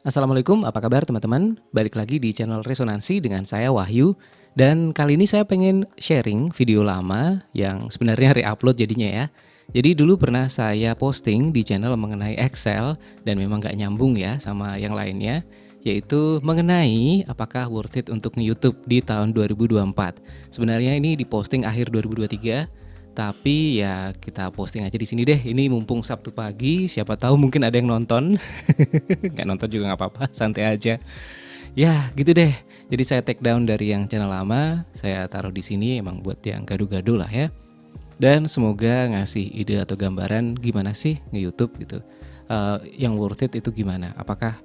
Assalamualaikum, apa kabar teman-teman? Balik lagi di channel Resonansi dengan saya Wahyu. Dan kali ini saya pengen sharing video lama yang sebenarnya re-upload jadinya ya. Jadi dulu pernah saya posting di channel mengenai Excel dan memang gak nyambung ya sama yang lainnya, yaitu mengenai apakah worth it untuk nge-YouTube di tahun 2024. Sebenarnya ini diposting akhir 2023. Tapi ya kita posting aja di sini deh. Ini mumpung Sabtu pagi, siapa tahu mungkin ada yang nonton. Nggak nonton juga nggak apa-apa, santai aja. Ya gitu deh. Jadi saya take down dari yang channel lama, saya taruh di sini emang buat yang gaduh-gaduh lah ya. Dan semoga ngasih ide atau gambaran gimana sih nge-YouTube gitu. Yang worth it itu gimana? Apakah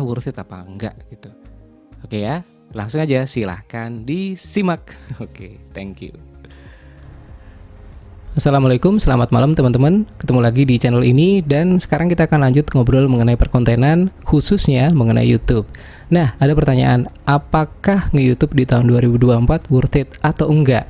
worth it apa enggak gitu. Oke ya, langsung aja silahkan disimak. Oke, thank you. Assalamualaikum, selamat malam teman-teman. Ketemu lagi di channel ini dan sekarang kita akan lanjut ngobrol mengenai perkontenan, khususnya mengenai YouTube. Nah, ada pertanyaan, apakah nge-YouTube di tahun 2024 worth it atau enggak?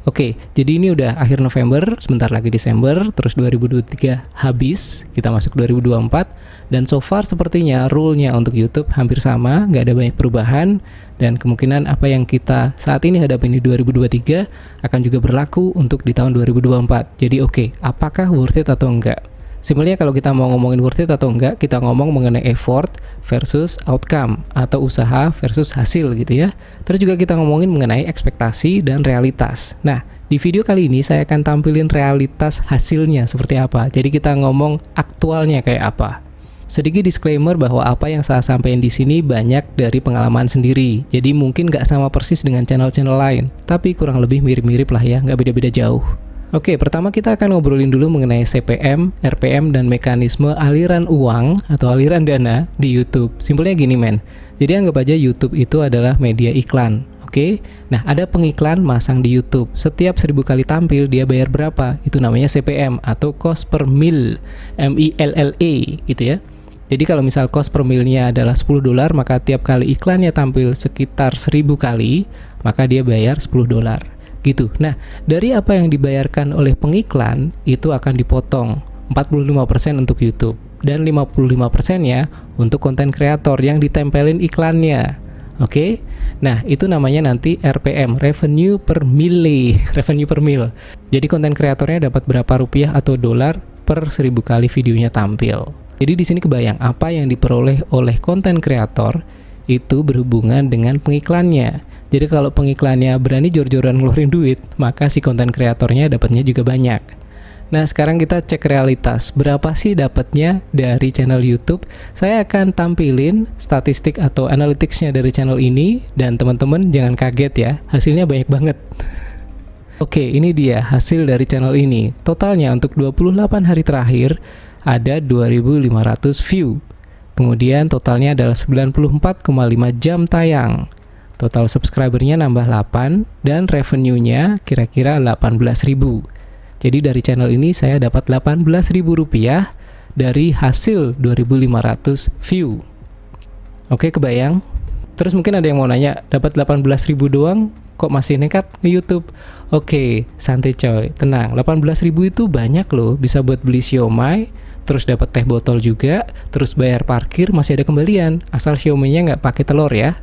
Oke, jadi ini udah akhir November, sebentar lagi Desember, terus 2023 habis, kita masuk 2024, dan so far sepertinya rule-nya untuk YouTube hampir sama, nggak ada banyak perubahan, dan kemungkinan apa yang kita saat ini hadapi di 2023 akan juga berlaku untuk di tahun 2024. Jadi oke, apakah worth it atau enggak? Simpelnya kalau kita mau ngomongin worth it atau enggak, kita ngomong mengenai effort versus outcome atau usaha versus hasil gitu ya. Terus juga kita ngomongin mengenai ekspektasi dan realitas. Nah, di video kali ini saya akan tampilin realitas hasilnya seperti apa. Jadi kita ngomong aktualnya kayak apa. Sedikit disclaimer bahwa apa yang saya sampaikan di sini banyak dari pengalaman sendiri. Jadi mungkin nggak sama persis dengan channel-channel lain, tapi kurang lebih mirip-mirip lah ya, nggak beda-beda jauh. Oke, pertama kita akan ngobrolin dulu mengenai CPM, RPM, dan mekanisme aliran uang atau aliran dana di YouTube. Simpelnya gini men, jadi anggap aja YouTube itu adalah media iklan. Oke, nah ada pengiklan masang di YouTube. Setiap 1000 kali tampil dia bayar berapa? Itu namanya CPM atau cost per mil, M-I-L-L-E gitu ya. Jadi kalau misal cost per milnya adalah $10, maka tiap kali iklannya tampil sekitar 1000 kali, maka dia bayar $10. Gitu. Nah, dari apa yang dibayarkan oleh pengiklan itu akan dipotong 45% untuk YouTube dan 55%-nya untuk konten kreator yang ditempelin iklannya. Oke. Nah, itu namanya nanti RPM, revenue per mille, revenue per mil. Jadi konten kreatornya dapat berapa rupiah atau dolar per 1000 kali videonya tampil. Jadi di sini kebayang apa yang diperoleh oleh konten kreator itu berhubungan dengan pengiklannya. Jadi kalau pengiklannya berani jor-joran ngeluarin duit, maka si konten kreatornya dapatnya juga banyak. Nah, sekarang kita cek realitas. Berapa sih dapatnya dari channel YouTube? Saya akan tampilin statistik atau analytics-nya dari channel ini, dan teman-teman jangan kaget ya, hasilnya banyak banget. Oke, ini dia hasil dari channel ini. Totalnya untuk 28 hari terakhir ada 2.500 view. Kemudian totalnya adalah 94,5 jam tayang. Total subscribernya nambah 8 dan revenue-nya kira-kira 18.000. Jadi dari channel ini saya dapat 18.000 rupiah dari hasil 2.500 view. Oke, kebayang? Terus mungkin ada yang mau nanya, dapat 18.000 doang kok masih nekat ke YouTube? Oke, santai coy, tenang. 18.000 itu banyak loh, bisa buat beli siomay, terus dapat teh botol juga, terus bayar parkir, masih ada kembalian. Asal siomay-nya nggak pakai telur ya.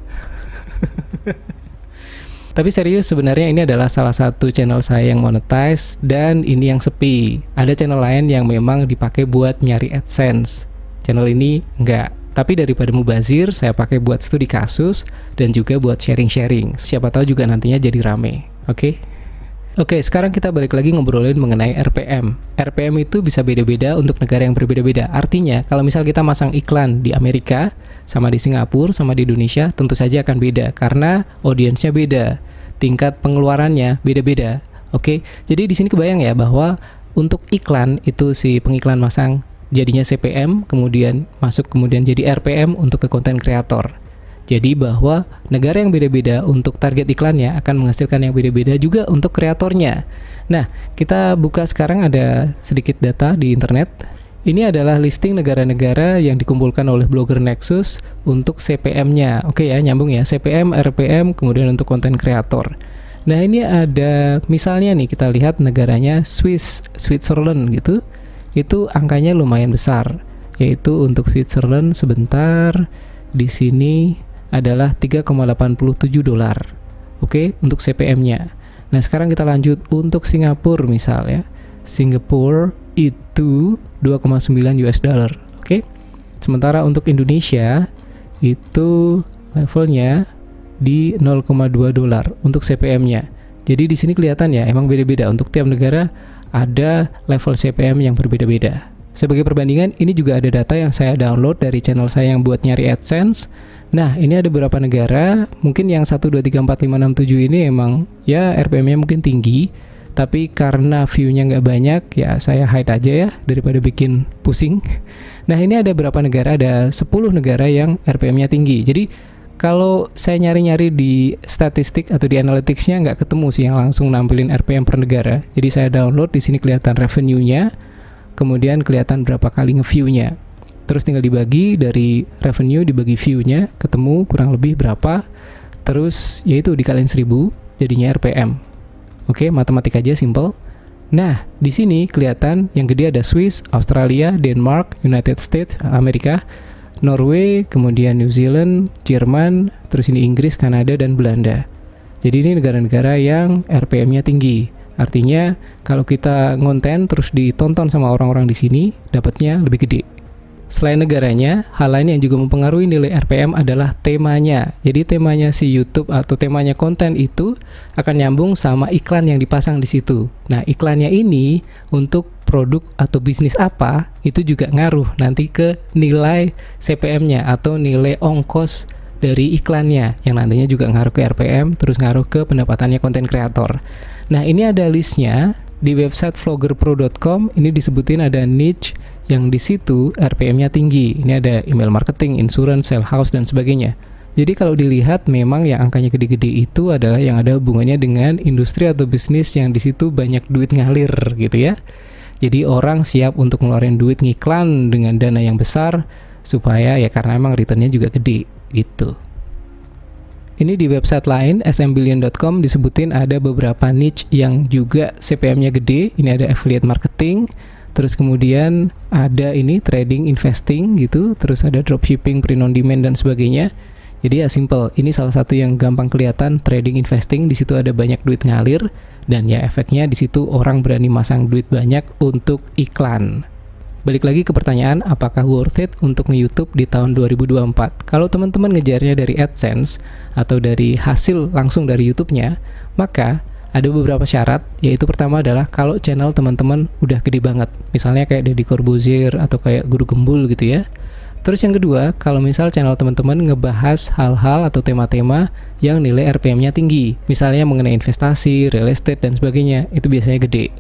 Tapi serius, sebenarnya ini adalah salah satu channel saya yang monetize dan ini yang sepi. Ada channel lain yang memang dipakai buat nyari AdSense. Channel ini enggak. Tapi daripada mubazir, saya pakai buat studi kasus dan juga buat sharing-sharing. Siapa tahu juga nantinya jadi rame. Oke? Oke, sekarang kita balik lagi ngobrolin mengenai RPM. RPM itu bisa beda-beda untuk negara yang berbeda-beda. Artinya, kalau misal kita masang iklan di Amerika, sama di Singapura, sama di Indonesia, tentu saja akan beda. Karena audiensnya beda, tingkat pengeluarannya beda-beda. Oke, jadi di sini kebayang ya bahwa untuk iklan itu si pengiklan masang jadinya CPM, kemudian masuk kemudian jadi RPM untuk ke konten kreator. Jadi bahwa negara yang beda-beda untuk target iklannya akan menghasilkan yang beda-beda juga untuk kreatornya. Nah, kita buka sekarang ada sedikit data di internet. Ini adalah listing negara-negara yang dikumpulkan oleh blogger Nexus untuk CPM-nya. Oke ya, nyambung ya, CPM, RPM, kemudian untuk konten kreator. Nah, ini ada misalnya nih kita lihat negaranya Switzerland gitu. Itu angkanya lumayan besar. yaitu untuk Switzerland sebentar di sini adalah 3,87 dolar. Oke, untuk CPM-nya. Nah, sekarang kita lanjut untuk Singapura misal ya. Singapura itu 2,9 US dollar. Oke. Sementara untuk Indonesia itu levelnya di 0,2 dolar untuk CPM-nya. Jadi di sini kelihatan ya, emang beda-beda untuk tiap negara ada level CPM yang berbeda-beda. Sebagai perbandingan, ini juga ada data yang saya download dari channel saya yang buat nyari AdSense. Nah, ini ada beberapa negara, mungkin yang 1, 2, 3, 4, 5, 6, 7 ini emang ya RPM-nya mungkin tinggi, tapi karena view-nya nggak banyak, ya saya hide aja ya, daripada bikin pusing. Nah, ini ada beberapa negara, ada 10 negara yang RPM-nya tinggi. Jadi, kalau saya nyari-nyari di statistik atau di analytics-nya nggak ketemu sih yang langsung nampilin RPM per negara. Jadi saya download, di sini kelihatan revenue-nya, kemudian kelihatan berapa kali nge-view-nya. Terus tinggal dibagi dari revenue dibagi view-nya, ketemu kurang lebih berapa. Terus yaitu dikaliin 1000 jadinya RPM. Oke, matematik aja simple. Nah, di sini kelihatan yang gede ada Swiss, Australia, Denmark, United States, Amerika, Norway, kemudian New Zealand, Jerman, terus ini Inggris, Kanada, dan Belanda. Jadi ini negara-negara yang RPM-nya tinggi. Artinya kalau kita ngonten terus ditonton sama orang-orang di sini, dapatnya lebih gede. Selain negaranya, hal lain yang juga mempengaruhi nilai RPM adalah temanya. Jadi temanya si YouTube atau temanya konten itu akan nyambung sama iklan yang dipasang di situ. Nah, iklannya ini untuk produk atau bisnis apa, itu juga ngaruh nanti ke nilai CPM-nya atau nilai ongkos dari iklannya, yang nantinya juga ngaruh ke RPM, terus ngaruh ke pendapatannya konten kreator. Nah, ini ada listnya di website vloggerpro.com. Ini disebutin ada niche yang di situ RPM-nya tinggi. Ini ada email marketing, insurance, sell house, dan sebagainya. Jadi kalau dilihat memang yang angkanya gede-gede itu adalah yang ada hubungannya dengan industri atau bisnis yang di situ banyak duit ngalir gitu ya. Jadi orang siap untuk ngeluarin duit ngiklan dengan dana yang besar supaya ya karena emang returnnya juga gede gitu. Ini di website lain smbillion.com disebutin ada beberapa niche yang juga CPM-nya gede. Ini ada affiliate marketing, terus kemudian ada ini trading, investing gitu, terus ada dropshipping, print on demand, dan sebagainya. Jadi ya simple, ini salah satu yang gampang kelihatan, trading, investing, di situ ada banyak duit ngalir, dan ya efeknya di situ orang berani masang duit banyak untuk iklan. Balik lagi ke pertanyaan, apakah worth it untuk nge-YouTube di tahun 2024? Kalau teman-teman ngejarnya dari AdSense atau dari hasil langsung dari YouTube-nya, maka ada beberapa syarat, yaitu pertama adalah kalau channel teman-teman udah gede banget, misalnya kayak Deddy Corbuzier atau kayak Guru Gembul gitu ya. Terus yang kedua, kalau misal channel teman-teman ngebahas hal-hal atau tema-tema yang nilai RPM-nya tinggi, misalnya mengenai investasi, real estate, dan sebagainya, itu biasanya gede.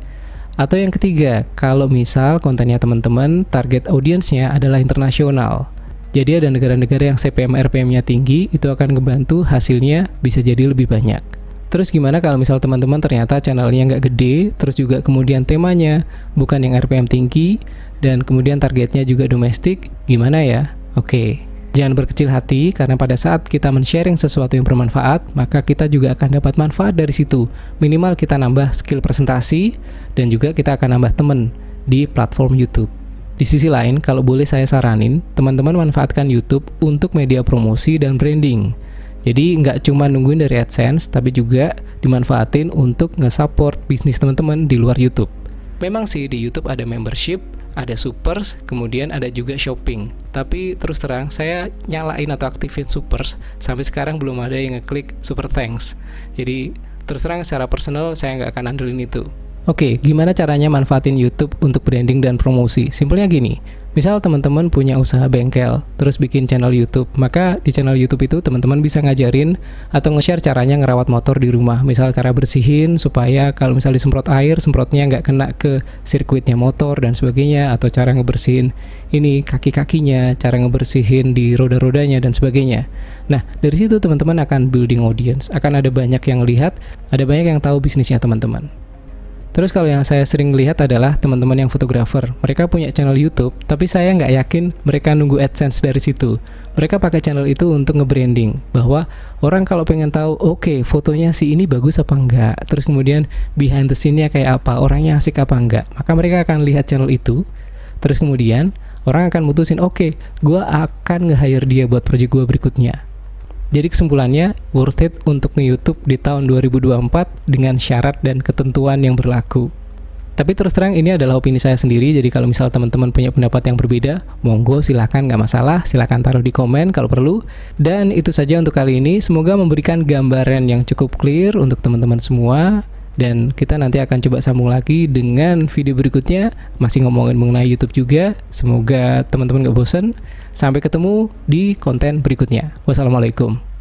Atau yang ketiga, kalau misal kontennya teman-teman target audiensnya adalah internasional. Jadi ada negara-negara yang CPM RPM-nya tinggi, itu akan ngebantu hasilnya bisa jadi lebih banyak. Terus gimana kalau misal teman-teman ternyata channelnya nggak gede, terus juga kemudian temanya bukan yang RPM tinggi, dan kemudian targetnya juga domestik, gimana ya? Oke. Jangan berkecil hati, karena pada saat kita men-sharing sesuatu yang bermanfaat, maka kita juga akan dapat manfaat dari situ. Minimal kita nambah skill presentasi, dan juga kita akan nambah teman di platform YouTube. Di sisi lain, kalau boleh saya saranin, teman-teman manfaatkan YouTube untuk media promosi dan branding. Jadi nggak cuma nungguin dari AdSense, tapi juga dimanfaatin untuk nge-support bisnis teman-teman di luar YouTube. Memang sih di YouTube ada membership, ada supers, kemudian ada juga shopping. Tapi terus terang saya nyalain atau aktifin supers, sampai sekarang belum ada yang ngeklik super thanks. Jadi terus terang secara personal saya nggak akan andelin itu. Oke, gimana caranya manfaatin YouTube untuk branding dan promosi? Simpelnya gini, misal teman-teman punya usaha bengkel, terus bikin channel YouTube, maka di channel YouTube itu teman-teman bisa ngajarin atau nge-share caranya ngerawat motor di rumah. Misal cara bersihin supaya kalau misal disemprot air, semprotnya nggak kena ke sirkuitnya motor dan sebagainya, atau cara ngebersihin ini kaki-kakinya, cara ngebersihin di roda-rodanya dan sebagainya. Nah, dari situ teman-teman akan building audience, akan ada banyak yang lihat, ada banyak yang tahu bisnisnya teman-teman. Terus kalau yang saya sering lihat adalah teman-teman yang fotografer. Mereka punya channel YouTube, tapi saya nggak yakin mereka nunggu AdSense dari situ. Mereka pakai channel itu untuk nge-branding, bahwa orang kalau pengen tahu, oke, fotonya si ini bagus apa enggak, terus kemudian behind the scene-nya kayak apa, orangnya asik apa enggak, maka mereka akan lihat channel itu. Terus kemudian orang akan mutusin, oke, gue akan nge-hire dia buat project gue berikutnya. Jadi kesimpulannya, worth it untuk nge-YouTube di tahun 2024 dengan syarat dan ketentuan yang berlaku. Tapi terus terang ini adalah opini saya sendiri, jadi kalau misal teman-teman punya pendapat yang berbeda, monggo silahkan, nggak masalah, silahkan taruh di komen kalau perlu. Dan itu saja untuk kali ini, semoga memberikan gambaran yang cukup clear untuk teman-teman semua. Dan kita nanti akan coba sambung lagi dengan video berikutnya, masih ngomongin mengenai YouTube juga. Semoga teman-teman gak bosan. Sampai ketemu di konten berikutnya. Wassalamualaikum.